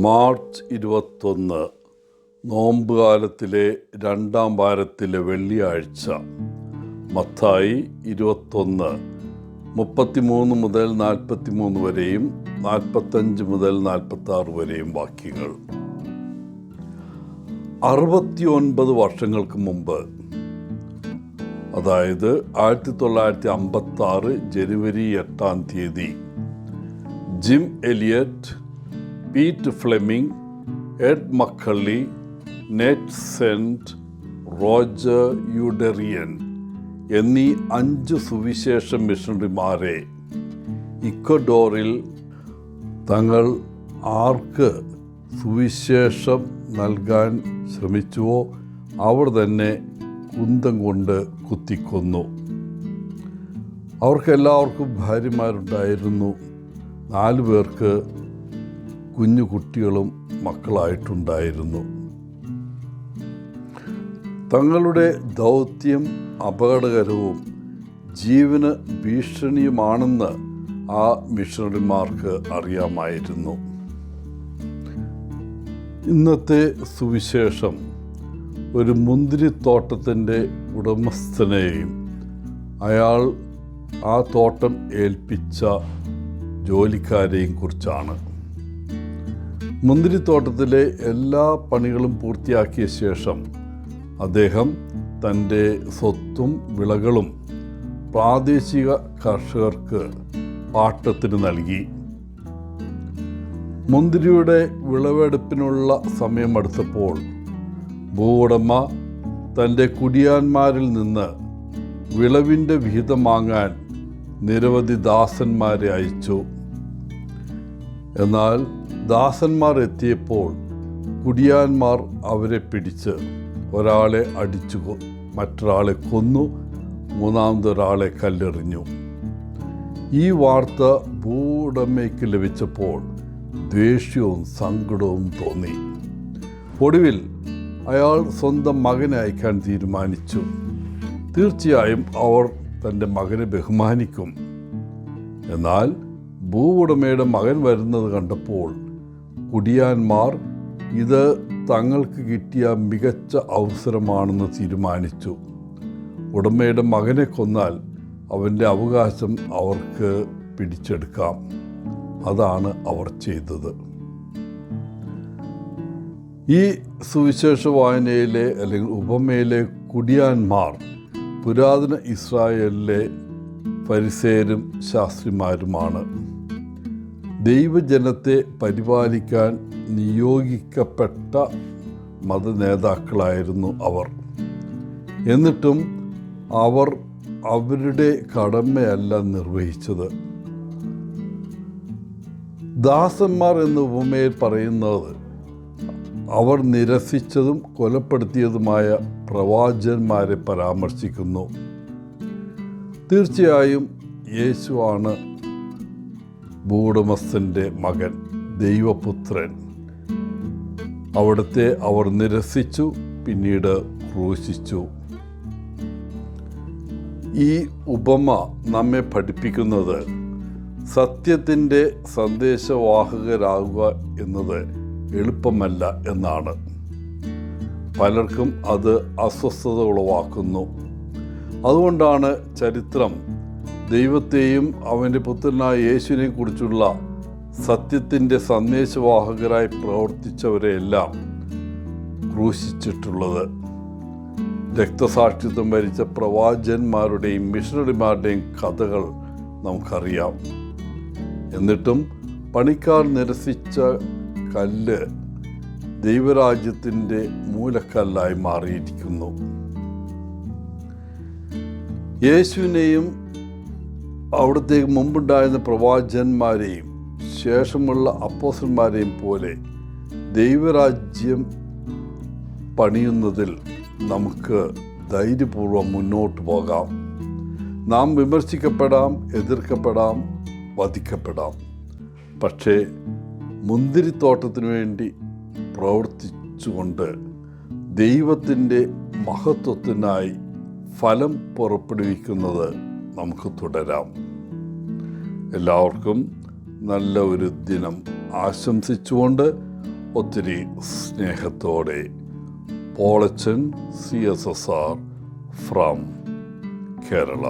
March 21 നോമ്പുകാലത്തിലെ 2-ാം വാരത്തിലെ വെള്ളിയാഴ്ച. മത്തായി 21 33 മുതൽ 43 വരെയും 45 മുതൽ 46 വരെയും വാക്യങ്ങൾ. 69 വർഷങ്ങൾക്ക് മുമ്പ്, അതായത് 1956 ജനുവരി 8-ാം തീയതി, Jim Elliot, Pete Fleming, Ed McCully, Nate Saint, Roger Youderian എന്നീ 5 സുവിശേഷ മിഷണറിമാരെ ഇക്വഡോറിൽ തങ്ങൾ ആർക്ക് സുവിശേഷം നൽകാൻ ശ്രമിച്ചുവോ അവർ തന്നെ കുന്തം കൊണ്ട് കുത്തിക്കൊന്നു. അവർക്കെല്ലാവർക്കും ഭാര്യമാരുണ്ടായിരുന്നു. 4 പേർക്ക് കുഞ്ഞു കുട്ടികളും മക്കളായിട്ടുണ്ടായിരുന്നു. തങ്ങളുടെ ദൗത്യം അപകടകരവും ജീവന് ഭീഷണിയുമാണെന്ന് ആ മിഷണറിമാർക്ക് അറിയാമായിരുന്നു. ഇന്നത്തെ സുവിശേഷം ഒരു മുന്തിരിത്തോട്ടത്തിൻ്റെ ഉടമസ്ഥനെയും അയാൾ ആ തോട്ടം ഏൽപ്പിച്ച ജോലിക്കാരെയും കുറിച്ചാണ്. മുന്തിരിത്തോട്ടത്തിലെ എല്ലാ പണികളും പൂർത്തിയാക്കിയ ശേഷം അദ്ദേഹം തൻ്റെ സ്വത്തും വിളകളും പ്രാദേശിക കർഷകർക്ക് പാട്ടത്തിന് നൽകി. മുന്തിരിയുടെ വിളവെടുപ്പിനുള്ള സമയം അടുത്തപ്പോൾ ഭൂവുടമ തൻ്റെ കുടിയാന്മാരിൽ നിന്ന് വിളവിൻ്റെ വിഹിതം വാങ്ങാൻ നിരവധി ദാസന്മാരെ അയച്ചു. എന്നാൽ ദാസന്മാർ എത്തിയപ്പോൾ കുടിയാന്മാർ അവരെ പിടിച്ച് ഒരാളെ അടിച്ചു, മറ്റൊരാളെ കൊന്നു, മൂന്നാമതൊരാളെ കല്ലെറിഞ്ഞു. ഈ വാർത്ത ഭൂവുടമയ്ക്ക് ലഭിച്ചപ്പോൾ ദേഷ്യവും സങ്കടവും തോന്നി. ഒടുവിൽ അയാൾ സ്വന്തം മകനെ അയക്കാൻ തീരുമാനിച്ചു. തീർച്ചയായും അവർ തൻ്റെ മകനെ ബഹുമാനിക്കും. എന്നാൽ ഭൂവുടമയുടെ മകൻ വരുന്നത് കണ്ടപ്പോൾ കുടിയാന്മാർ ഇത് തങ്ങൾക്ക് കിട്ടിയ മികച്ച അവസരമാണെന്ന് തീരുമാനിച്ചു. ഉടമയുടെ മകനെ കൊന്നാൽ അവൻ്റെ അവകാശം അവർക്ക് പിടിച്ചെടുക്കാം. അതാണ് അവർ ചെയ്തത്. ഈ സുവിശേഷ വായനയിലെ അല്ലെങ്കിൽ ഉപമയിലെ കുടിയാന്മാർ പുരാതന ഇസ്രായേലിലെ ഫരിസേയരും ശാസ്ത്രിമാരുമാണ്. ദൈവജനത്തെ പരിപാലിക്കാൻ നിയോഗിക്കപ്പെട്ട മതനേതാക്കളായിരുന്നു അവർ. എന്നിട്ടും അവർ അവരുടെ കടമയല്ല നിർവഹിച്ചത്. ദാസന്മാർ എന്ന ഉപമയിൽ പറയുന്നത് അവർ നിരസിച്ചതും കൊലപ്പെടുത്തിയതുമായ പ്രവാചകന്മാരെ പരാമർശിക്കുന്നു. തീർച്ചയായും യേശുവാണ് ഭൂവുടമസ്ഥൻ്റെ മകൻ, ദൈവപുത്രൻ. അവിടുത്തെ അവർ നിരസിച്ചു, പിന്നീട് ക്രൂശിച്ചു. ഈ ഉപമ നമ്മെ പഠിപ്പിക്കുന്നത് സത്യത്തിൻ്റെ സന്ദേശവാഹകരാകുക എന്നത് എളുപ്പമല്ല എന്നാണ്. പലർക്കും അത് അസ്വസ്ഥത ഉളവാക്കുന്നു. അതുകൊണ്ടാണ് ചരിത്രം ദൈവത്തെയും അവൻ്റെ പുത്രനായ യേശുവിനെയും കുറിച്ചുള്ള സത്യത്തിൻ്റെ സന്ദേശവാഹകരായി പ്രവർത്തിച്ചവരെയെല്ലാം ക്രൂശിച്ചിട്ടുള്ളത്. രക്തസാക്ഷിത്വം വരിച്ച പ്രവാചകന്മാരുടെയും മിഷണറിമാരുടെയും കഥകൾ നമുക്കറിയാം. എന്നിട്ടും പണിക്കാർ നിരസിച്ച കല്ല് ദൈവരാജ്യത്തിൻ്റെ മൂലക്കല്ലായി മാറിയിരിക്കുന്നു. യേശുവിനെയും അവിടുത്തെ മുമ്പുണ്ടായിരുന്ന പ്രവാചകന്മാരെയും ശേഷമുള്ള അപ്പോസ്തലന്മാരെയും പോലെ ദൈവരാജ്യം പണിയുന്നതിൽ നമുക്ക് ധൈര്യപൂർവ്വം മുന്നോട്ട് പോകാം. നാം വിമർശിക്കപ്പെടാം, എതിർക്കപ്പെടാം, വധിക്കപ്പെടാം. പക്ഷേ മുന്തിരിത്തോട്ടത്തിനു വേണ്ടി പ്രവർത്തിച്ചുകൊണ്ട് ദൈവത്തിൻ്റെ മഹത്വത്തിനായി ഫലം പുറപ്പെടുവിക്കുന്നത് നമുക്ക് തുടരാം. എല്ലാവർക്കും നല്ല ഒരു ദിനം ആശംസിച്ചുകൊണ്ട് ഒത്തിരി സ്നേഹത്തോടെ പോളച്ചൻ CSSR ഫ്രം കേരള.